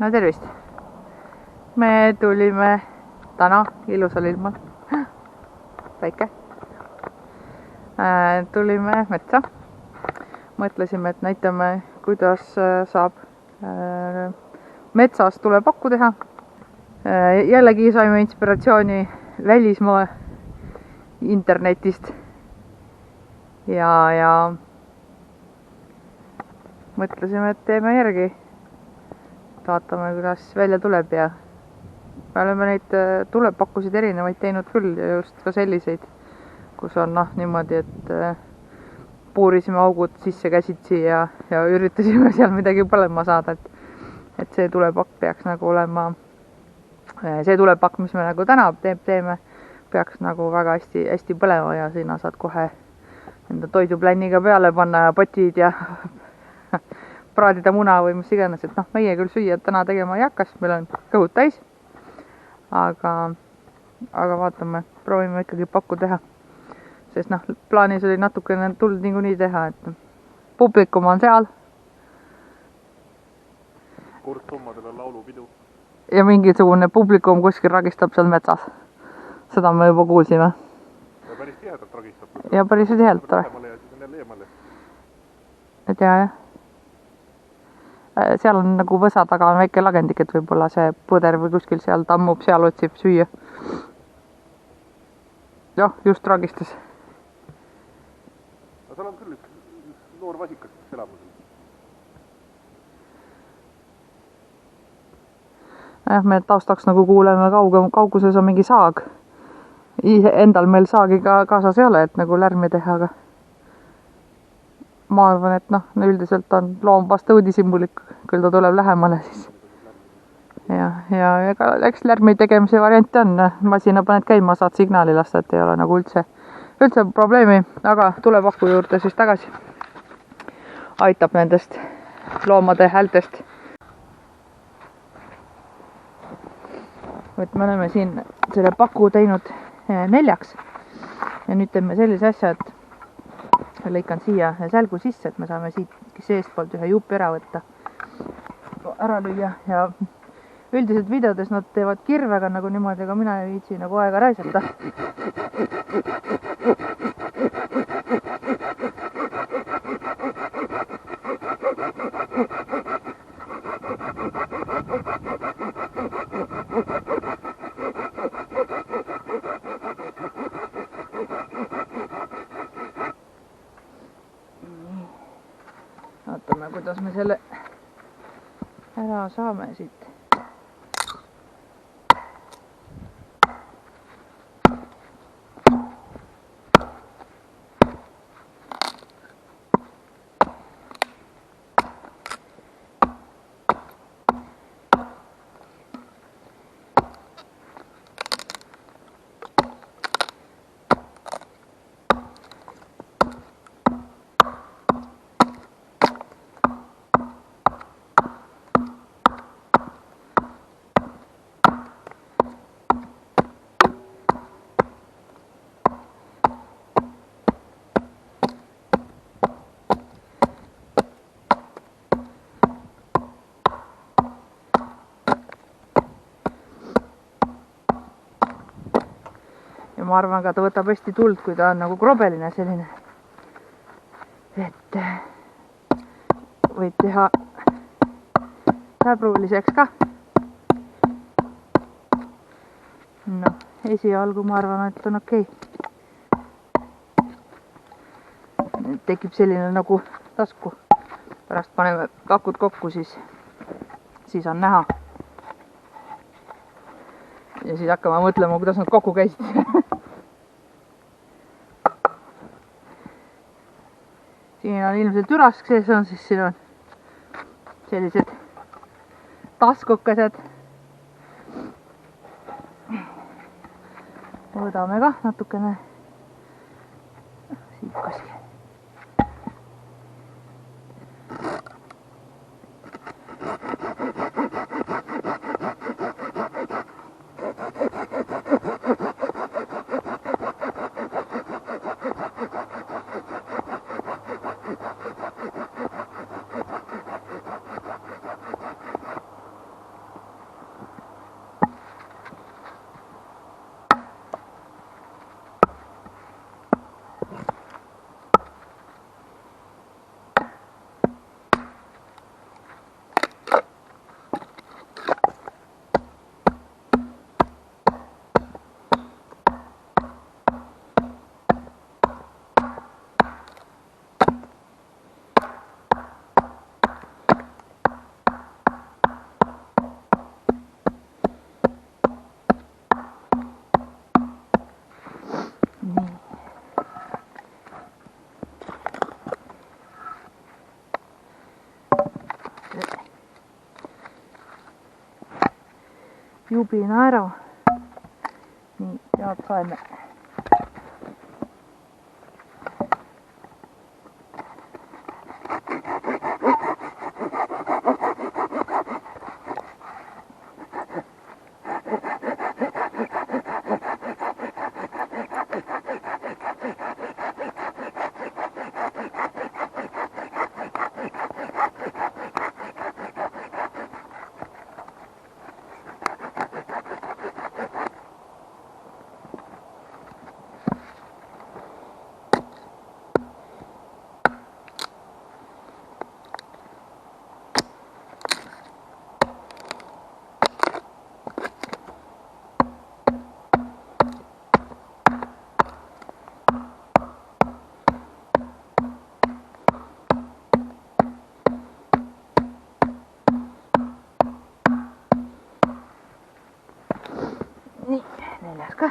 no tervist! Me tulime täna ilusal ilmal, päike. Tulime metsa. Mõtlesime, et näitame, kuidas saab metsas tulepakku teha. Jällegi saime inspiratsiooni välismaa internetist ja mõtlesime, et teeme järgi. Vaatame, kuidas välja tuleb ja me oleme neid tulepakkusid erinevaid teinud küll ja just ka selliseid, kus on niimoodi, et puurisime augud sisse käsitsi ja üritasime seal midagi põlema saada, et see tulepakk peaks nagu olema, see tulepakk, mis me nagu täna teeme, peaks nagu väga hästi põlema ja sinna saad kohe enda toiduplänniga peale panna ja potid ja praadida muna või mis iganes, et meie küll süüa täna tegema ei hakkas, meil on kõhud täis, aga vaatame, proovime ikkagi pakku teha, sest plaanis oli natukene tuld niikuinii teha, et publikum on seal. Kurtsummadel on laulupidu. Ja mingisugune publikum kuskil ragistab seal metsas. Seda me juba kuulsime. Ja päris tihedalt ragistab. Ja päris tihedalt. Ja siis on jälle eemale. Et jah. Seal on nagu võsa taga on väike lagendik, et võib-olla see põder või kuskil seal tammub, seal otsib süüa. Jah, just ragistas. Aga seal on küll üks noor vasikas, kes elab seal. Me taustaks nagu kuuleme kauguses on mingi saag. Endal meil saagi ka kaasas ei ole, et nagu lärmi teha, aga ma arvan, et üldiselt on loom vasta õudisimulik, küll ta tuleb lähemale siis. Ja eks lärmi tegemise variant on, masina paned käima, saad signaali lasta, et ei ole nagu üldse probleemi, aga tulepakku juurde siis tagasi. Aitab nendest loomade häältest. Et me oleme siin selle paku teinud 4 ja nüüd teeme sellise asja, et lõikan siia sälgu sisse, et me saame siit seestpoolt ühe juupi ära võtta, ära lüüa ja üldiselt videodes nad teevad kirvega nagu niimoodi, aga mina ei viitsi nagu aega raisata. Vaatame, kuidas me selle ära saame siit. Ja ma arvan ka, ta võtab hästi tuld, kui ta on nagu krobeline selline. Et võid teha täbruliseks ka. Esialgu ma arvan, et on okei. Tekib selline nagu tasku. Pärast paneme kakud kokku, siis on näha. Ja siis hakkame mõtlema, kuidas nad kokku käisid. Siin on ilmselt ürask sees on, siis siin on sellised taskukesed. Võdame ka natukene siit kuskil. jubina ära. nii, pead saeme. nii, neljas ka.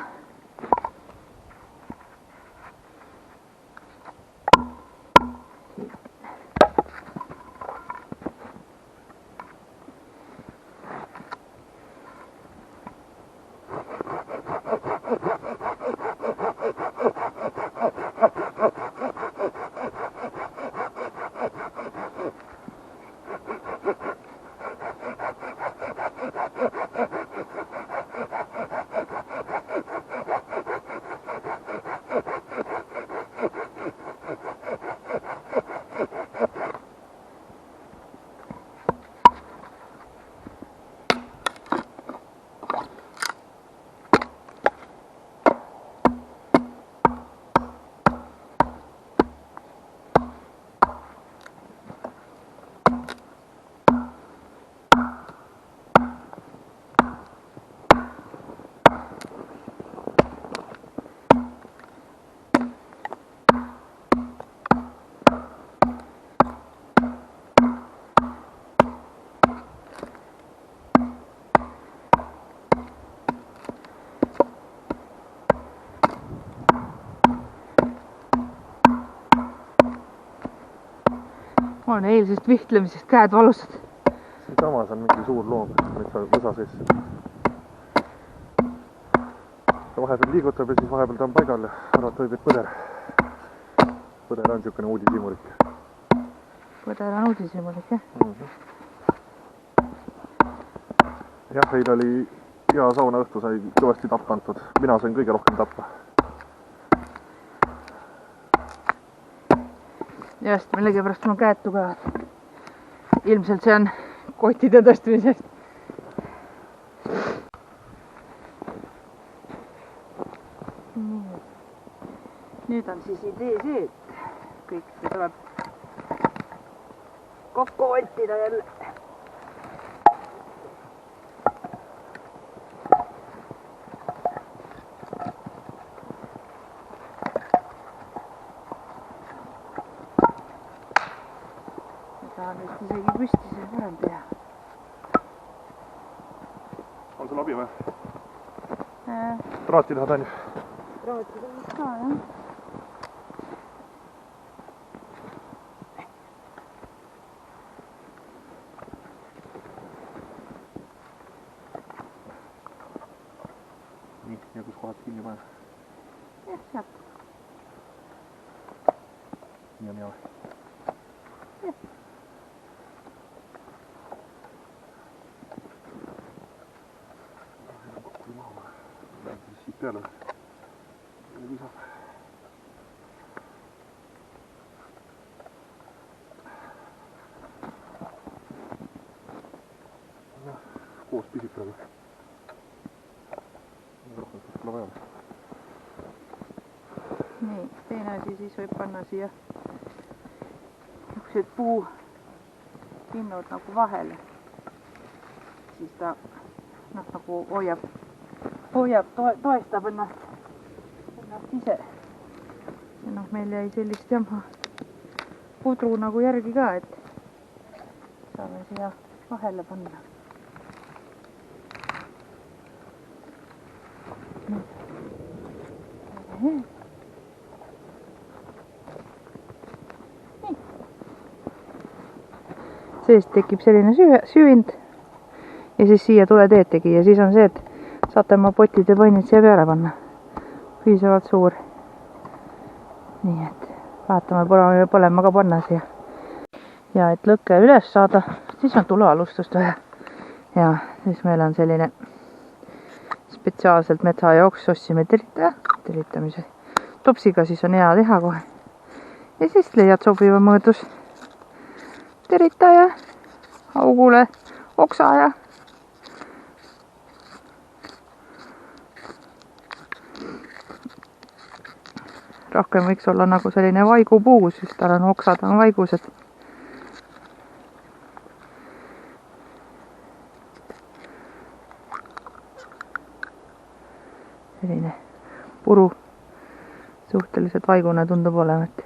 on eilsest vihtlemisest käed valusad. siinsamas on mingi suur loom võsa sees. ta vahepeal liigutab ja siis vahepeal ta on paigal ja arvata võib, et põder. põder on niisugune uudishimulik. põder on uudishimulik, jah? jah, eile oli hea saunaõhtu, sai kõvasti tappa antud. mina sain kõige rohkem tappa. just, millegipärast mul käed tugevad. ilmselt see on kottide tõstmisest. nüüd on siis idee see, et kõik see tuleb kokku voltida jälle. Saan vist isegi püsti see parem teha. on sul abi või? traati tahad, on ju? Traati tahad ka, jah. nii, ja kus kohad kinni paned? jah, sealt. nii on hea või? jah. kokku maha. Läheb siis siit peale. Kui saab. noh, koos pisib praegu. rohkem saab pole vaja. nii, teine asi, siis võib panna siia niisugused puupinnud nagu vahele. siis ta noh, nagu hoiab, toestab ennast ise. ja noh, meil jäi sellist jama pudru nagu järgi ka, et saame siia vahele panna. Nii. seest tekib selline süvind ja siis siia tuleteed tegi ja siis on see, et saate oma potid ja pannid siia peale panna. Piisavalt suur. Nii et vaatame, pole põlema ka panna siia. Ja et lõkke üles saada, siis on tulealustust vaja. Ja siis meil on selline spetsiaalselt metsa jaoks ostsime teritaja, teritamise topsiga, siis on hea teha kohe. Ja siis leiad sobiva mõõdus teritaja, augule oksa ja rohkem võiks olla nagu selline vaigupuu, sest tal on oksad on vaigused. Selline puru suhteliselt vaigune tundub olevat.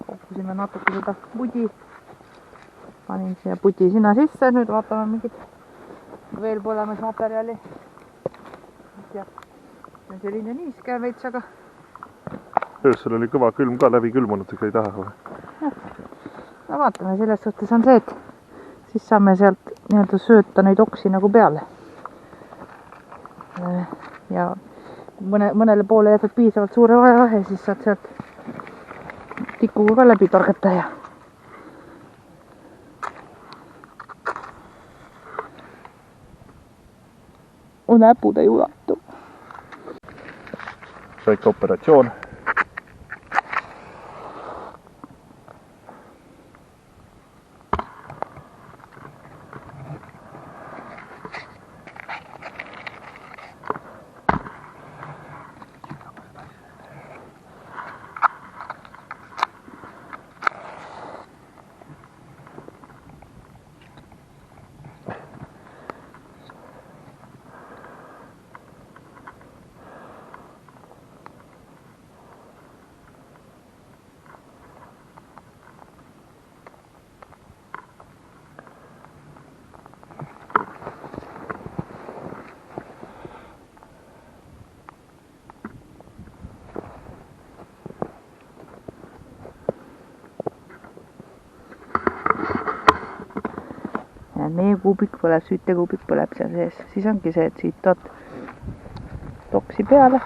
Kokkusime natuke seda pudi. Panin siia pudi sinna sisse, nüüd vaatame mingit veel põlemismaterjali. Ja selline niiske veits, aga öösel oli kõva külm ka läbi külmunud, ega ei taha või? No vaatame, selles suhtes on see, et siis saame sealt nii-öelda sööta neid oksi nagu peale. Ja mõnele poole jätab piisavalt suure vahe, siis saad sealt tikuga ka läbi torgata ja näpud ei ulatu. Väike operatsioon. Meie kuubik põleb, süütekuubik põleb seal sees. Siis ongi see, et siit tood toksi peale.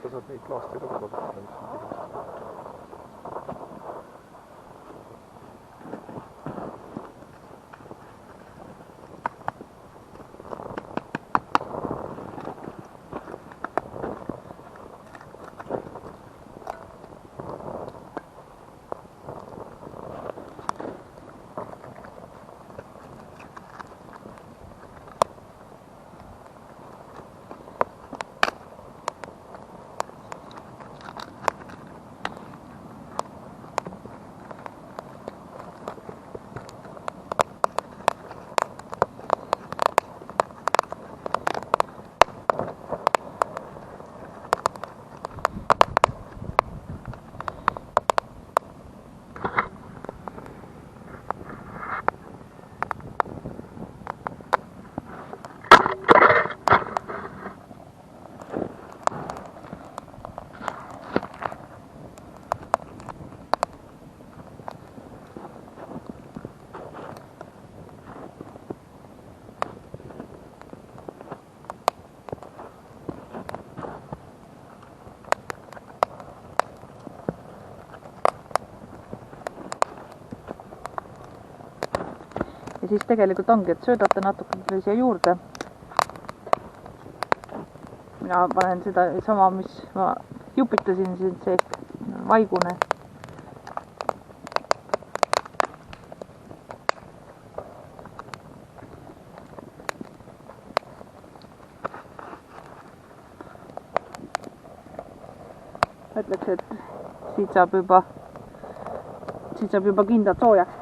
Sa saad neid plaastreid ka kasutada, mis on pigem. ja siis tegelikult ongi, et söödate natuke siia juurde. Mina panen seda sama, mis ma jupitasin siin, see vaigune. Ütleks, et siit saab juba kindad soojaks.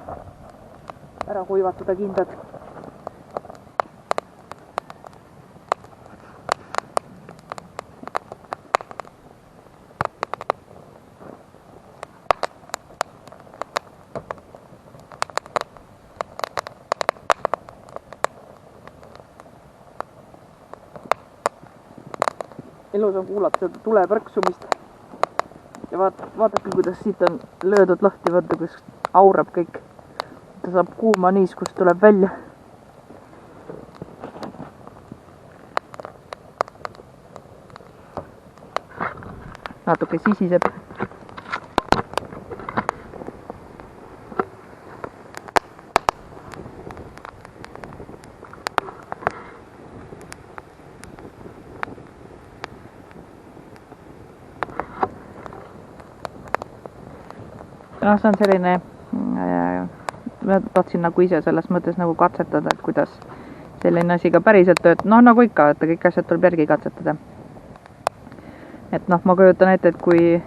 Ära kuivatada kindad. Elus on kuulata seda tule põrksumist. Ja vaadake, kuidas siit on löödud lahti, vaata, kus aurab kõik. Ta saab kuuma niiskust tuleb välja. Natuke sisiseb. No, see on selline, ma tahtsin nagu ise selles mõttes nagu katsetada, et kuidas selline asi ka päriselt töötab. No nagu ikka, et kõik asjad tuleb järgi katsetada. Et noh, ma kujutan ette, et kui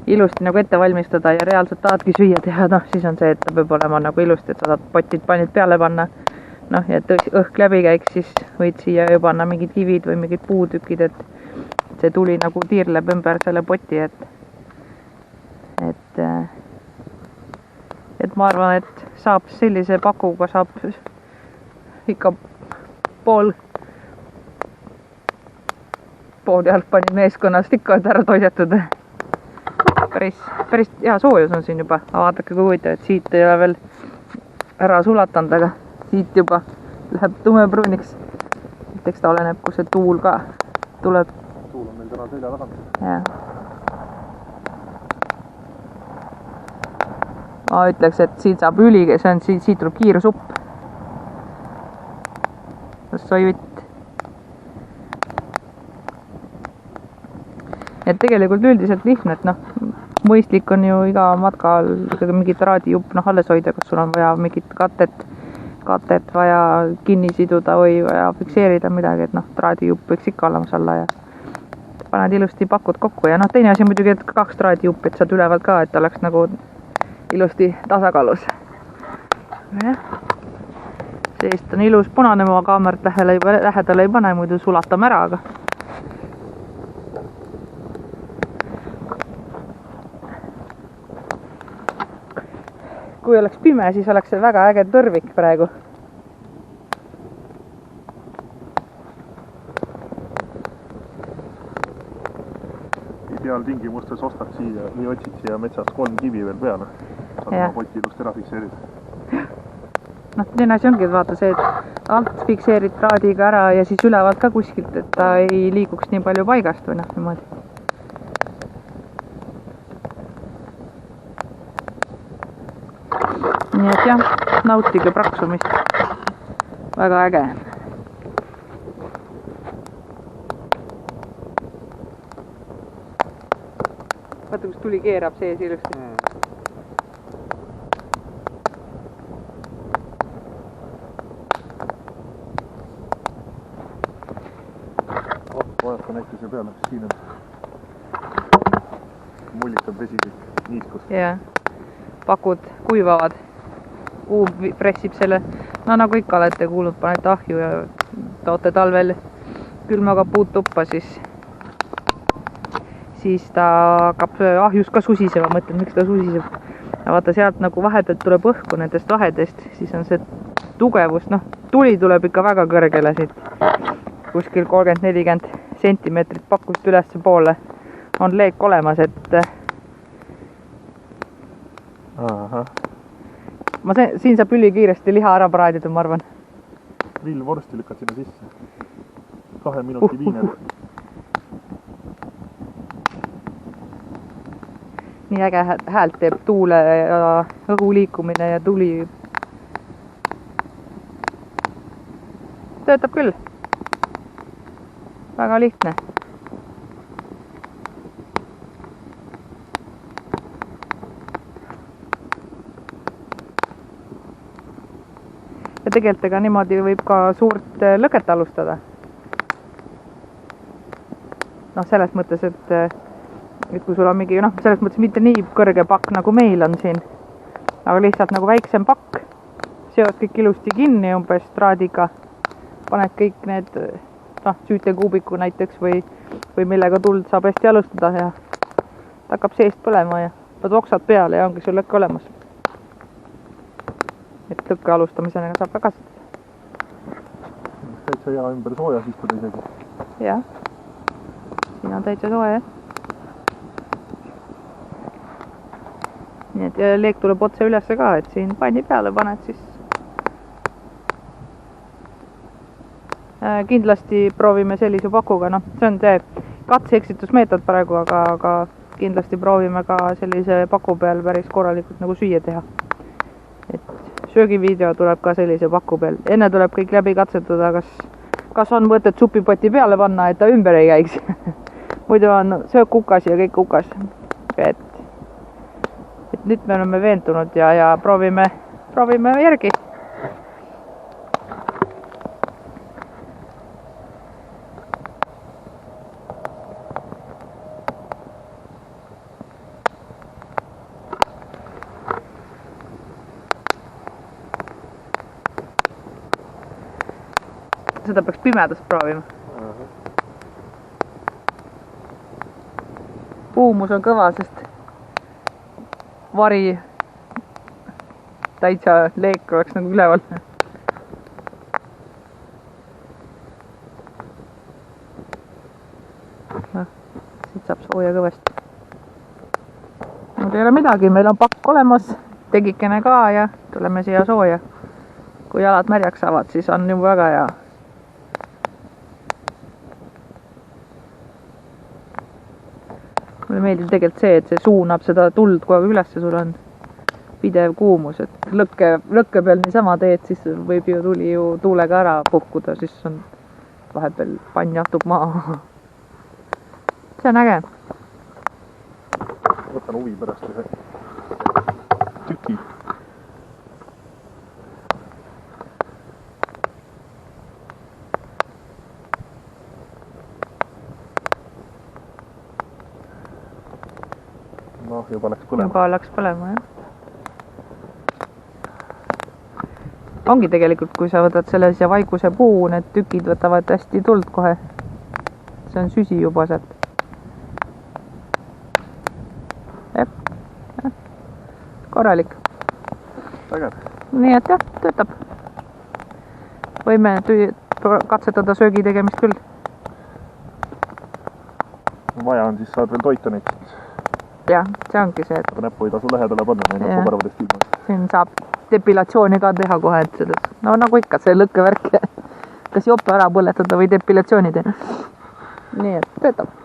ilusti nagu ette valmistada ja reaalselt tahadki süüa teha, noh siis on see, et ta peab olema nagu ilusti, et sa saad potid panid peale panna. Noh, ja et õhk läbi käiks, siis võid siia ju panna mingid kivid või mingid puutükid, et see tuli nagu tiirleb ümber selle poti, et ma arvan, et saab sellise pakuga saab ikka pool jalgpalli meeskonnast ikka ära toidetud. Päris hea soojus on siin juba. Vaadake, kui huvitav, et siit ei ole veel ära sulatanud, aga siit juba läheb tumepruuniks. Eks ta oleneb, kui see tuul ka tuleb. Tuul on meil täna selja tagant. Jah. Ma ütleks, et siit saab siit tuleb kiire supp. Soivitt. Et tegelikult üldiselt lihtne, et noh, mõistlik on ju iga matkal mingit raadijupp alles hoida, kas sul on vaja mingit katet vaja kinni siduda või vaja fikseerida midagi, et noh, raadijupp võiks ikka olemas olla ja paned ilusti pakud kokku ja noh, teine asi muidugi, et 2 raadijuppi, et saad ülevalt ka, et oleks nagu ilusti tasakaalus. Seest on ilus punane, ma kaamerat lähedale ei pane, muidu sulatame ära, aga kui oleks pime, siis oleks see väga äge tõrvik praegu. Ideaaltingimustes ostad siia või otsid siia metsas 3 kivi veel peale. Saad oma poti ilust ära fikseerida. Noh, teine asi ongi, et vaata see, et alt fikseerid traadiga ära ja siis ülevalt ka kuskilt, et ta ei liiguks nii palju paigast või noh, niimoodi. Nii et jah, nautige praksumist. Väga äge. Vaata, kus tuli keerab sees ilusti. Vaadata näituse peale, siin on mullitab vesi kõik niiskus. Jah, pakud kuivavad, kuum pressib selle, no nagu ikka olete kuulnud, panete ahju ja toote talvel külmaga puud tuppa, siis ta hakkab ahjus ka susisema, mõtled, miks ta susiseb. Vaata, sealt nagu vahepealt tuleb õhku nendest vahedest, siis on see tugevus, noh, tuli tuleb ikka väga kõrgele siit. Kuskil 30-40 sentimeetrit pakust ülesse poole on leek olemas, et Aha. Siin saab ülikiiresti liha ära praadida, ma arvan. Grillvorsti lükkad sinna sisse. 2 minuti viiner. Nii äge häält teeb tuule ja õhu liikumine ja tuli. töötab küll. Väga lihtne. Ja tegelikult ega niimoodi võib ka suurt lõket alustada. Noh, selles mõttes, et kui sul on mingi, noh, selles mõttes mitte nii kõrge pakk nagu meil on siin, aga lihtsalt nagu väiksem pakk, seod kõik ilusti kinni umbes traadiga, paned kõik need, noh, süütekuubiku näiteks või millega tuld saab hästi alustada ja ta hakkab seest põlema ja paned oksad peale ja ongi sul lõkke olemas. Et lõkke alustamisena saab ka kasutada. Täitsa hea ümber soojas istuda isegi. Jah, siin on täitsa soe, jah. Nii et leek tuleb otse ülesse ka, et siin panni peale paned siis. Kindlasti proovime sellise pakuga, noh, see on see katse-eksitusmeetod praegu, aga kindlasti proovime ka sellise paku peal päris korralikult nagu süüa teha. Et söögivideo tuleb ka sellise paku peal. Enne tuleb kõik läbi katsetada, kas on mõtet supipoti peale panna, et ta ümber ei käiks. Muidu on söök kukas ja kõik kukas. Et nüüd me oleme veendunud ja proovime järgi. Seda peaks pimedast proovima. Kuumus on kõva, sest vari täitsa leek oleks nagu üleval. No, siit saab sooja kõvasti. Mul ei ole midagi, meil on pakk olemas, tegikene ka ja tuleme siia sooja. Kui jalad märjaks saavad, siis on juba väga hea. Mulle meeldib tegelikult see, et see suunab seda tuld kogu aeg ülesse, sul on pidev kuumus, et lõkke peal niisama teed, siis võib ju tuli ju tuulega ära puhkuda, siis on vahepeal pann jahtub maa. See on äge. Võtan huvi pärast ühe tüki. Noh, juba läks põlema. Juba läks põlema, jah. Ongi tegelikult, kui sa võtad sellise vaikuse puu, need tükid võtavad hästi tuld kohe. See on süsi juba sealt. Korralik. Ägev. Nii et jah, töötab. Võime katsetada söögi tegemist küll. Vaja on, siis saad veel toita neid. Jah, see ongi see, et näppu ei tasu lähedale panna, neid näppu kõrvadest ilma. Siin saab depilatsiooni ka teha kohe, et selles, no nagu ikka see lõkkevärk, kas jope ära põletada või depilatsiooni teha. Nii et töötab.